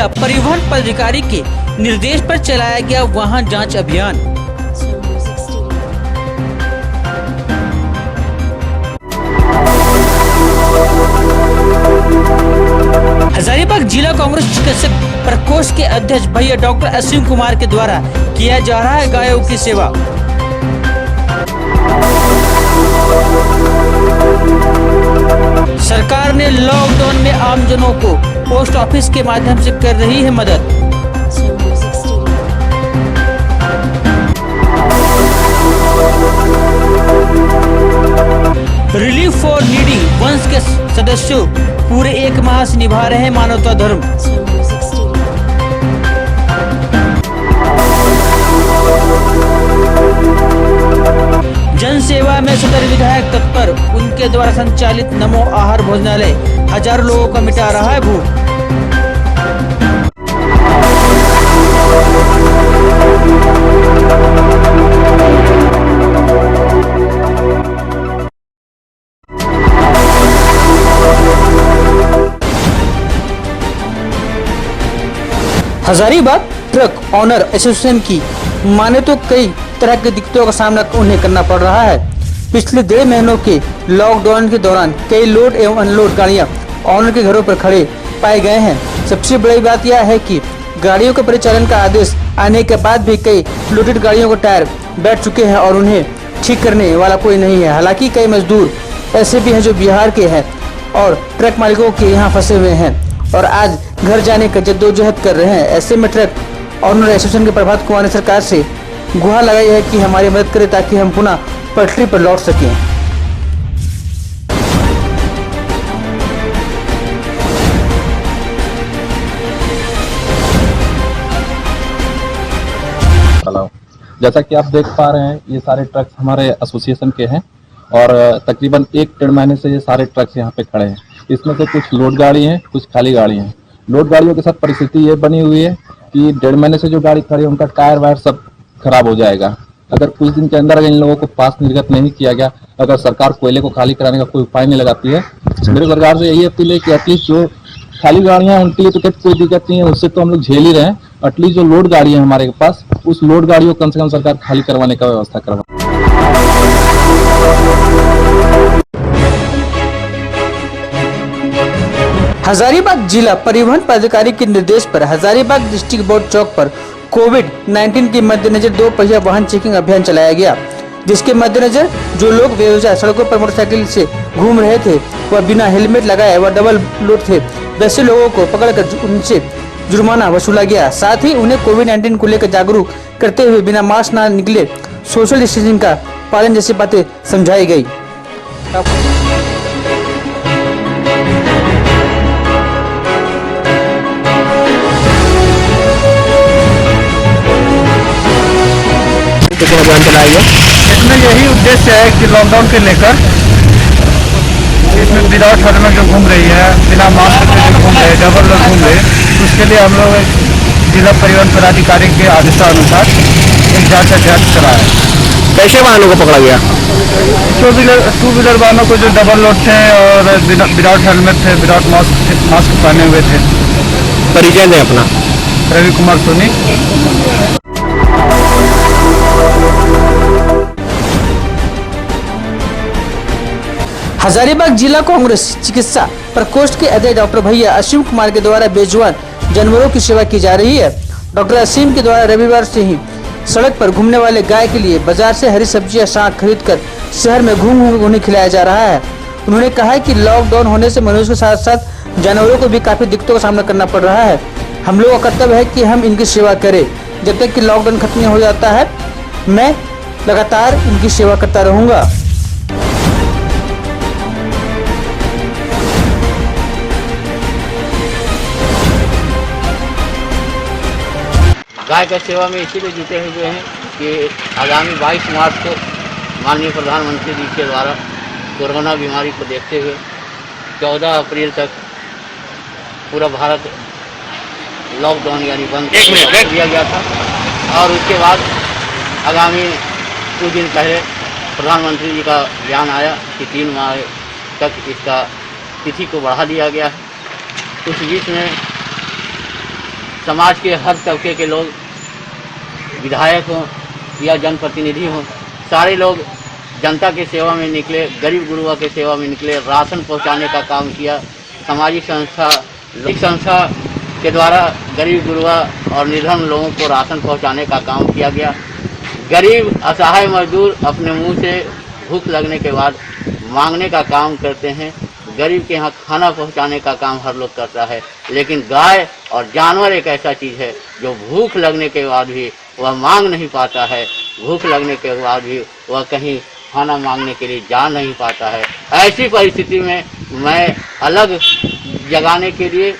जिला परिवहन पदाधिकारी के निर्देश पर चलाया गया वाहन जांच अभियान। हजारीबाग जिला कांग्रेस चिकित्सक प्रकोष्ठ के अध्यक्ष भैया डॉक्टर असीम कुमार के द्वारा किया जा रहा है गायों की सेवा। सरकार ने लॉकडाउन में आमजनों को पोस्ट ऑफिस के माध्यम से कर रही है मदद। रिलीफ फॉर नीडी वंश के सदस्यों पूरे 1 माह से निभा रहे हैं मानवता धर्म। जन सेवा में सदर विधायक तत्पर, उनके द्वारा संचालित नमो आहार भोजनालय हजारों लोगों का मिटा रहा है भूख। हजारीबाग ट्रक ऑनर एसोसिएशन की माने तो कई तरह की दिक्कतों का सामना उन्हें करना पड़ रहा है। पिछले 1.5 महीनों के लॉकडाउन के दौरान कई लोड एवं अनलोड गाड़ियां ऑनर के घरों पर खड़े पाए गए हैं। सबसे बड़ी बात यह है कि गाड़ियों के परिचालन का आदेश आने के बाद भी कई लोडेड गाड़ियों के टायर बैठ चुके हैं और उन्हें ठीक करने वाला कोई नहीं है। हालांकि कई मजदूर ऐसे भी हैं जो बिहार के हैं और ट्रक मालिकों के यहाँ फंसे हुए हैं और आज घर जाने का जद्दोजहद कर रहे हैं। ऐसे में ट्रक ऑनर एसोसिएशन के प्रभात कुमार ने सरकार से गुहार लगाई है कि हमारी मदद करें ताकि हम पुनः पटरी पर लौट सकें। जैसा कि आप देख पा रहे हैं, ये सारे ट्रक्स हमारे एसोसिएशन के हैं और तकरीबन 1-1.5 महीने से ये सारे ट्रक्स यहाँ पे खड़े हैं। इसमें से कुछ लोड गाड़ी हैं, कुछ खाली गाड़ी हैं। लोड गाड़ियों के साथ परिस्थिति ये बनी हुई है कि 1.5 महीने से जो गाड़ी खड़ी है उनका टायर वायर सब खराब हो जाएगा। अगर कुछ दिन के अंदर इन लोगों को पास निर्गत नहीं किया गया, अगर सरकार कोयले को खाली कराने का कोई उपाय नहीं लगाती है, मेरे सरकार से यही अपील है कि एटलीस्ट जो खाली गाड़ियां उनके लिए तो कोई दिक्कत नहीं है, उससे तो हम लोग झेल ही रहे हैं। एटलीस्ट जो लोड गाड़ी है हमारे पास, उस लोड गाड़ियों को कम से कम सरकार खाली करवाने का व्यवस्था करवा। हजारीबाग जिला परिवहन पदाधिकारी के निर्देश पर हजारीबाग डिस्ट्रिक्ट बोर्ड चौक पर कोविड-19 के मद्देनजर 2 पहिया वाहन चेकिंग अभियान चलाया गया, जिसके मद्देनजर जो लोग बेवजह सड़कों पर मोटरसाइकिल से घूम रहे थे वह बिना हेलमेट लगाए व डबल लोड थे, वैसे लोगों को पकड़कर उनसे जुर्माना वसूला गया। साथ ही उन्हें कोविड-19 को लेकर जागरूक करते हुए बिना मास्क न निकले, सोशल डिस्टेंसिंग का पालन जैसी बातें समझाई गई। अभियान चलाया गया। इसमें यही उद्देश्य है कि लॉकडाउन के लेकर इसमें विदाउट हेलमेट जो घूम रही है, बिना मास्क के जो घूम रहे, डबल लोग घूम रहे, उसके लिए हम लोग जिला परिवहन पदाधिकारी के आदेशानुसार एक जांच अभियान चलाया। कैसे वाहनों को पकड़ा गया? 2 व्हीलर वाहनों को जो डबल लोड थे और विदाउट हेलमेट थे, विदाउट मास्क पहने हुए थे। परिचय दें अपना। रवि कुमार सोनी। हजारीबाग जिला कांग्रेस चिकित्सा प्रकोष्ठ के अध्यक्ष डॉक्टर भैया असीम कुमार के द्वारा बेजुबान जानवरों की सेवा की जा रही है। डॉक्टर असीम के द्वारा रविवार से ही सड़क पर घूमने वाले गाय के लिए बाजार से हरी सब्जियां साग खरीद कर शहर में घूम उन्हें खिलाया जा रहा है। उन्होंने कहा है कि लॉकडाउन होने से मनुष्य के साथ साथ जानवरों को भी काफी दिक्कतों का सामना करना पड़ रहा है। हम लोगों का कर्तव्य है कि हम इनकी सेवा करें। जब तक कि लॉकडाउन खत्म नहीं हो जाता है, मैं लगातार इनकी सेवा करता रहूंगा। गाय का सेवा में इसीलिए जुटे हुए हैं कि आगामी 22 मार्च को माननीय प्रधानमंत्री जी के द्वारा कोरोना बीमारी को देखते हुए 14 अप्रैल तक पूरा भारत लॉकडाउन यानी बंद कर दिया गया था और उसके बाद आगामी कुछ दिन पहले प्रधानमंत्री जी का बयान आया कि 3 माह तक इसका तिथि को बढ़ा दिया गया है। उस बीच में समाज के हर तबके के लोग, विधायक हों या जनप्रतिनिधि हों, सारे लोग जनता की सेवा में निकले, गरीब गुरुआ की सेवा में निकले, राशन पहुंचाने का काम किया। सामाजिक संस्था के द्वारा गरीब गुरुआ और निर्धन लोगों को राशन पहुंचाने का काम किया गया। गरीब असहाय मजदूर अपने मुंह से भूख लगने के बाद मांगने का काम करते हैं। गरीब के यहाँ खाना पहुंचाने का काम हर लोग करता है, लेकिन गाय और जानवर एक ऐसा चीज़ है जो भूख लगने के बाद भी वह मांग नहीं पाता है। भूख लगने के बाद भी वह कहीं खाना मांगने के लिए जा नहीं पाता है। ऐसी परिस्थिति में मैं अलग जगाने के लिए,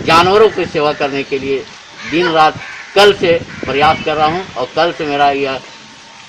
जानवरों की सेवा करने के लिए दिन रात कल से प्रयास कर रहा हूं और कल से मेरा यह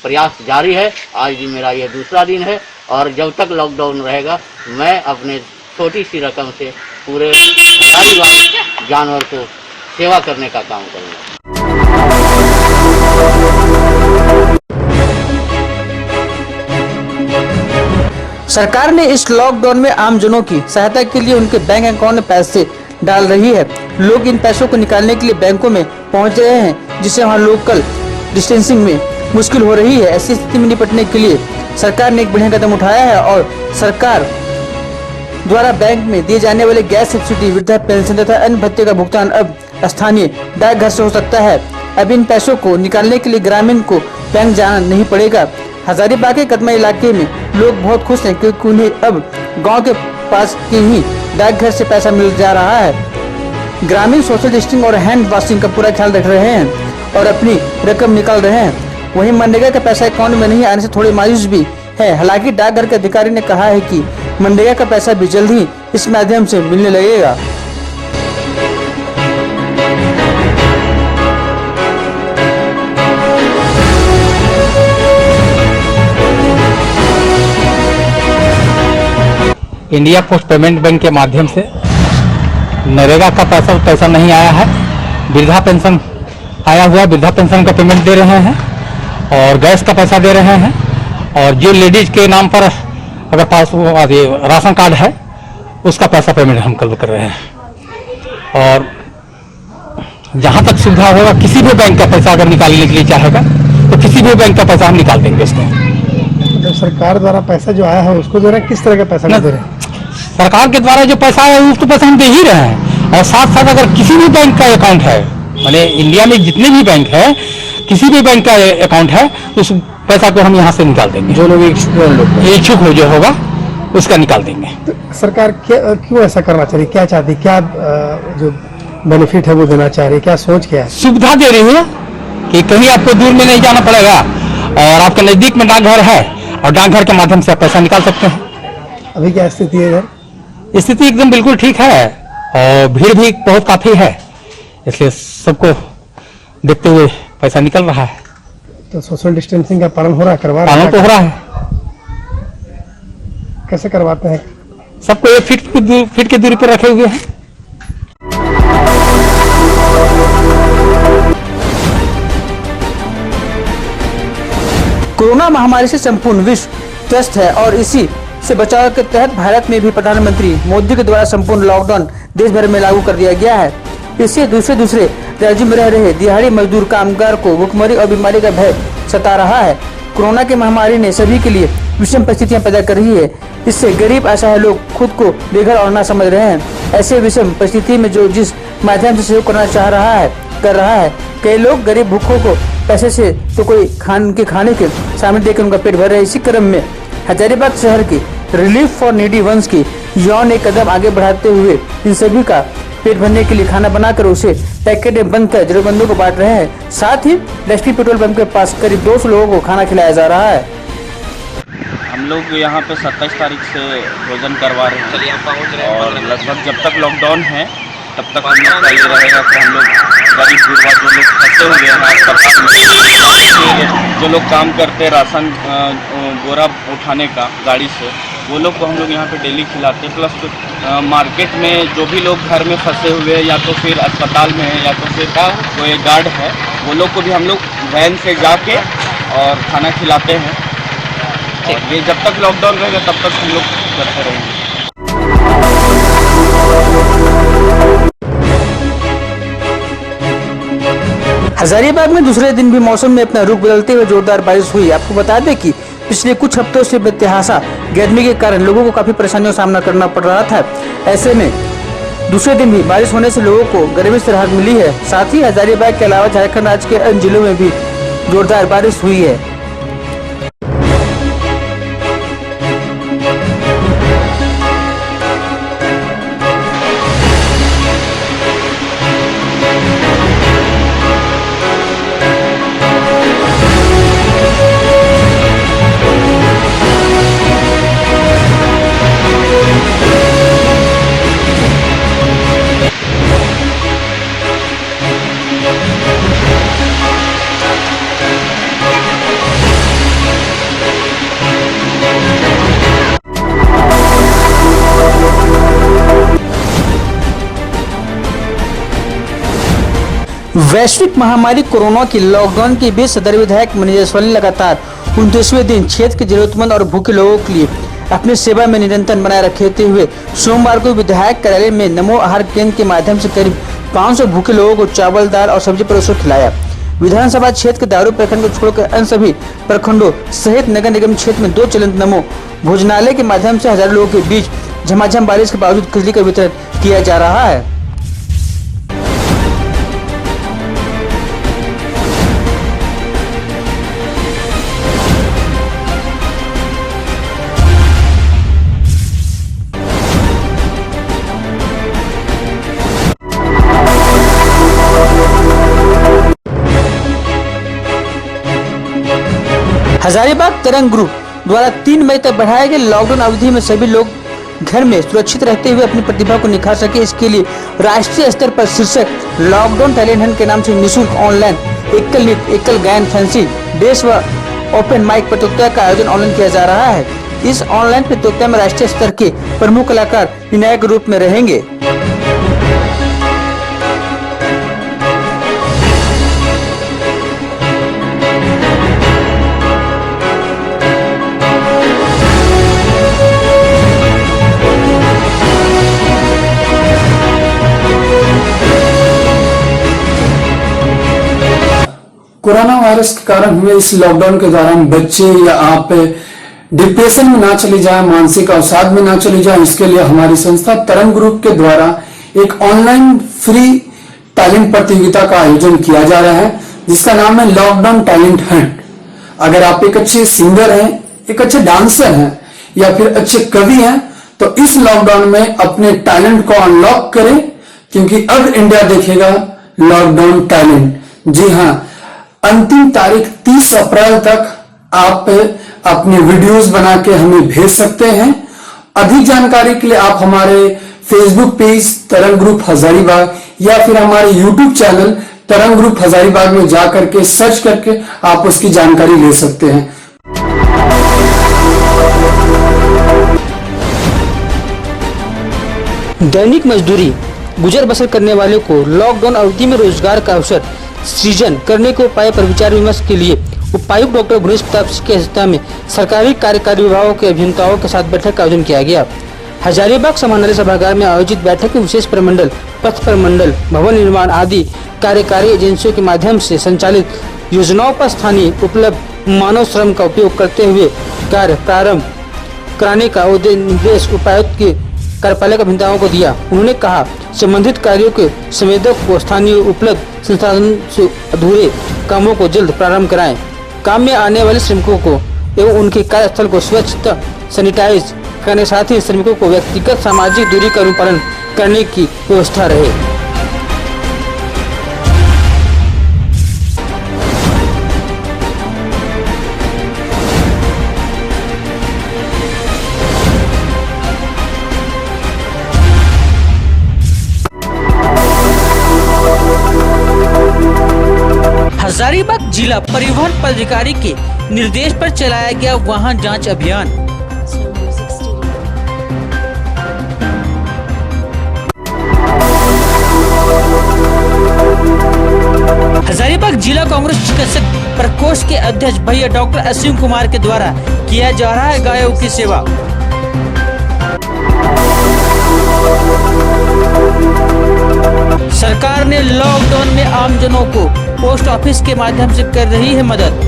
प्रयास जारी है। आज भी मेरा यह दूसरा दिन है और जब तक लॉकडाउन रहेगा मैं अपने छोटी सी रकम से पूरे हजारीबाग जानवर को सेवा करने का काम करूँगा। सरकार ने इस लॉकडाउन में आमजनों की सहायता के लिए उनके बैंक अकाउंट में पैसे डाल रही है। लोग इन पैसों को निकालने के लिए बैंकों में पहुंच रहे हैं, जिससे वहां लोकल डिस्टेंसिंग में मुश्किल हो रही है। ऐसी स्थिति में निपटने के लिए सरकार ने एक बढ़िया कदम उठाया है और सरकार द्वारा बैंक में दिए जाने वाले गैस सब्सिडी, वृद्धा पेंशन तथा अन्य भत्ते का भुगतान अब स्थानीय डाकघर से हो सकता है। अब इन पैसों को निकालने के लिए ग्रामीण को बैंक जाना नहीं पड़ेगा। हजारीबाग के कदमा इलाके में लोग बहुत खुश हैं क्योंकि उन्हें अब गांव के पास के ही डाकघर से पैसा मिल जा रहा है। ग्रामीण सोशल डिस्टेंसिंग और हैंड वॉशिंग का पूरा ख्याल रख रहे हैं और अपनी रकम निकाल रहे हैं। वहीं मनरेगा का पैसा अकाउंट में नहीं आने से थोड़े मायूस भी है। हालांकि डाकघर के अधिकारी ने कहा है कि मनरेगा का पैसा भी जल्द ही इस माध्यम से मिलने लगेगा। इंडिया पोस्ट पेमेंट बैंक के माध्यम से नरेगा का पैसा नहीं आया है। वृद्धा पेंशन आया हुआ है, वृद्धा पेंशन का पेमेंट दे रहे हैं और गैस का पैसा दे रहे हैं। और जो लेडीज के नाम पर अगर पास राशन कार्ड है उसका पैसा पेमेंट हम कल कर रहे हैं। और जहां तक सुविधा होगा, किसी भी बैंक का पैसा अगर निकालने के लिए चाहेगा तो किसी भी बैंक का पैसा हम निकाल देंगे उसको। तो सरकार द्वारा पैसा जो आया है उसको दे रहे हैं, किस तरह का पैसा दे रहे हैं? सरकार के द्वारा जो पैसा है उसको पैसा हम दे ही रहे हैं। और साथ साथ अगर किसी भी बैंक का अकाउंट है, माने इंडिया में जितने भी बैंक है, किसी भी बैंक का अकाउंट है, उस पैसा को हम यहाँ से निकाल देंगे। जो लोग इच्छुक हो जो होगा उसका निकाल देंगे। तो सरकार क्यों ऐसा करना चाह रही, क्या चाहती, क्या जो बेनिफिट है वो देना चाह रही है, क्या सोच क्या है? सुविधा दे रही है कि कहीं आपको दूर में नहीं जाना पड़ेगा और आपके नजदीक में डाकघर है और डाकघर के माध्यम से आप पैसा निकाल सकते हैं। अभी क्या स्थिति है इधर? स्थिति एकदम बिल्कुल ठीक है और भीड़ भी बहुत काफी है, इसलिए सबको देखते हुए पैसा निकल रहा है। तो सोशल डिस्टेंसिंग का पालन हो रहा है, पालन तो हो रहा है। कैसे करवाते हैं? सबको 1 फीट की दूरी पर रखे हुए हैं। कोरोना महामारी से संपूर्ण विश्व त्रस्त है और इसी से बचाव के तहत भारत में भी प्रधानमंत्री मोदी के द्वारा संपूर्ण लॉकडाउन देश भर में लागू कर दिया गया है। इससे दूसरे राज्यों में रह रहे दिहाड़ी मजदूर कामगार को भुखमरी और बीमारी का भय सता रहा है। कोरोना की महामारी ने सभी के लिए विषम परिस्थितियां पैदा कर रही है। इससे गरीब असहाय लोग खुद को बेघर और ना समझ रहे हैं। ऐसे विषम परिस्थिति में जो जिस माध्यम से सहयोग करना चाह रहा है कर रहा है। कई लोग गरीब भूखों को पैसे से तो कोई खाने के सामने देकर उनका पेट भर रहे। इसी क्रम में हजारीबाग शहर की रिलीफ फॉर नीडी वंस की युवाओं ने कदम आगे बढ़ाते हुए इन सभी का पेट भरने के लिए खाना बनाकर उसे पैकेट में बंद कर जरूरतमंदों को बांट रहे हैं। साथ ही लेफ्टी पेट्रोल पंप के पास करीब 200 लोगों को खाना खिलाया जा रहा है। हम लोग यहाँ पे 27 तारीख से भोजन करवा रहे हैं और लगभग जब तक लॉकडाउन है तब तक हम लोग का ये रहेगा कि हम लोग गरीब गुरबा जो लोग फंसे हुए हैं अस्पताल में, जो लोग काम करते हैं राशन बोरा उठाने का गाड़ी से, वो लोग को हम लोग यहाँ पे डेली खिलाते हैं। प्लस मार्केट में जो भी लोग घर में फंसे हुए हैं या तो फिर अस्पताल में है या तो फिर कोई गार्ड है, वो लोग को भी हम लोग वैन से जाके और खाना खिलाते हैं। और ये जब तक लॉकडाउन रहेगा तब तक हम लोग करते रहेंगे। हजारीबाग में दूसरे दिन भी मौसम में अपना रुख बदलते हुए जोरदार बारिश हुई। आपको बता दें कि पिछले कुछ हफ्तों से बेतहाशा गर्मी के कारण लोगों को काफी परेशानियों का सामना करना पड़ रहा था। ऐसे में दूसरे दिन भी बारिश होने से लोगों को गर्मी से राहत मिली है। साथ ही हजारीबाग के अलावा झारखंड राज्य के अन्य जिलों में भी जोरदार बारिश हुई है। वैश्विक महामारी कोरोना की लॉकडाउन के बीच सदर विधायक मनीष जायसवाल ने लगातार 29वें दिन क्षेत्र के जरूरतमंद और भूखे लोगों के लिए अपनी सेवा में निरंतर बनाए रखते हुए सोमवार को विधायक कार्यालय में नमो आहार केंद्र के माध्यम से करीब 500 भूखे लोगों को चावल, दाल और सब्जी परोसकर खिलाया। विधानसभा क्षेत्र के दारू प्रखंड को छोड़कर अन्य सभी प्रखंडों सहित नगर निगम क्षेत्र में 2 चलंत नमो भोजनालय के माध्यम से हजारों लोगों के बीच झमाझम बारिश के बावजूद खिचड़ी का वितरण किया जा रहा है। हजारीबाग तरंग ग्रुप द्वारा 3 मई तक बढ़ाए गए लॉकडाउन अवधि में सभी लोग घर में सुरक्षित रहते हुए अपनी प्रतिभा को निखार सके, इसके लिए राष्ट्रीय स्तर पर शीर्षक लॉकडाउन टैलेंट हंट के नाम से निःशुल्क ऑनलाइन एकल नृत्य, एकल गायन, फैंसी ड्रेस व ओपन माइक प्रतियोगिता का आयोजन ऑनलाइन किया जा रहा है। इस ऑनलाइन प्रतियोगिता में राष्ट्रीय स्तर के प्रमुख कलाकार निर्णायक रूप में रहेंगे। कोरोना वायरस के कारण हुए इस लॉकडाउन के दौरान बच्चे या आप डिप्रेशन में ना चले जाए, मानसिक अवसाद में ना चले जाए, इसके लिए हमारी संस्था तरंग ग्रुप के द्वारा एक ऑनलाइन फ्री टैलेंट प्रतियोगिता का आयोजन किया जा रहा है, जिसका नाम है लॉकडाउन टैलेंट हंट। अगर आप एक अच्छे सिंगर हैं, एक अच्छे डांसर हैं या फिर अच्छे कवि हैं, तो इस लॉकडाउन में अपने टैलेंट को अनलॉक करें, क्योंकि अब इंडिया देखेगा लॉकडाउन टैलेंट। जी हाँ, अंतिम तारीख 30 अप्रैल तक आप अपने वीडियोस बना के हमें भेज सकते हैं। अधिक जानकारी के लिए आप हमारे फेसबुक पेज तरंग ग्रुप हजारीबाग या फिर हमारे यूट्यूब चैनल तरंग ग्रुप हजारीबाग में जाकर के सर्च करके आप उसकी जानकारी ले सकते हैं। दैनिक मजदूरी गुजर बसर करने वालों को लॉकडाउन अवधि में रोजगार का अवसर सृजन करने के उपाय पर विचार विमर्श के लिए उपायुक्त डॉक्टर भुवनेश प्रताप सिंह की अध्यक्षता में सरकारी कार्यकारी विभागों के अभियंताओं के साथ बैठक का आयोजन किया गया। हजारीबाग समाहरणालय सभागार में आयोजित बैठक में विशेष प्रमंडल, पथ प्रमंडल, भवन निर्माण आदि कार्यकारी एजेंसियों के माध्यम से संचालित योजनाओं पर स्थानीय उपलब्ध मानव श्रम का उपयोग करते हुए कार्य प्रारंभ कराने का निर्देश उपायुक्त के कार्यपालक अभियंताओं को दिया। उन्होंने कहा, संबंधित कार्यों के संवेदक को स्थानीय उपलब्ध संसाधन से अधूरे कामों को जल्द प्रारंभ कराएं। काम में आने वाले श्रमिकों को एवं उनके कार्यस्थल को स्वच्छ सैनिटाइज करने साथ ही श्रमिकों को व्यक्तिगत सामाजिक दूरी का अनुपालन करने की व्यवस्था रहे। हजारीबाग जिला परिवहन पदाधिकारी के निर्देश पर चलाया गया वाहन जांच अभियान। हजारीबाग जिला कांग्रेस चिकित्सक प्रकोष्ठ के अध्यक्ष भैया डॉक्टर असीम कुमार के द्वारा किया जा रहा है गायों की सेवा। सरकार ने लॉकडाउन में आमजनों को पोस्ट ऑफिस के माध्यम से कर रही है मदद।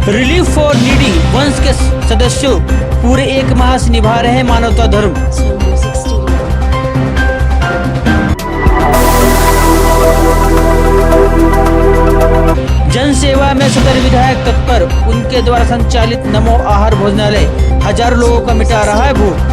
रिलीफ फॉर नीडी वंश के सदस्यों पूरे 1 माह से निभा रहे हैं मानवता धर्म। जन सेवा में सदर विधायक तत्पर, उनके द्वारा संचालित नमो आहार भोजनालय हजारों लोगों का मिटा रहा है भूख।